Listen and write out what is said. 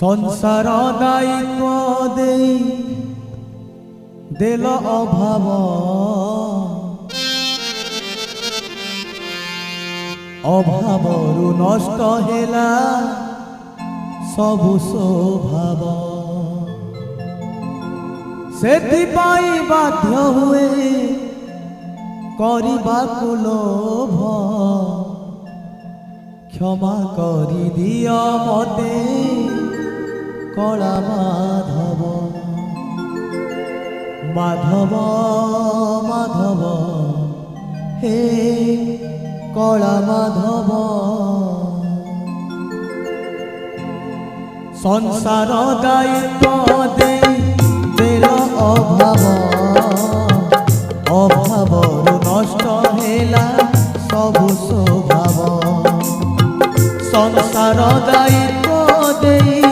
संसार दायित्व देई देल अभाव अभावरु नष्ट हेला सबु स्वभाव सेथिपाई बाध्य हुए करिबाकु लोभ क्षमा करि दिय मते कला माधव माधव माधव हे कला माधव संसार दायित्व देल अभाव अभावरु नष्ट हेला सबु स्वभाव संसार दायित्व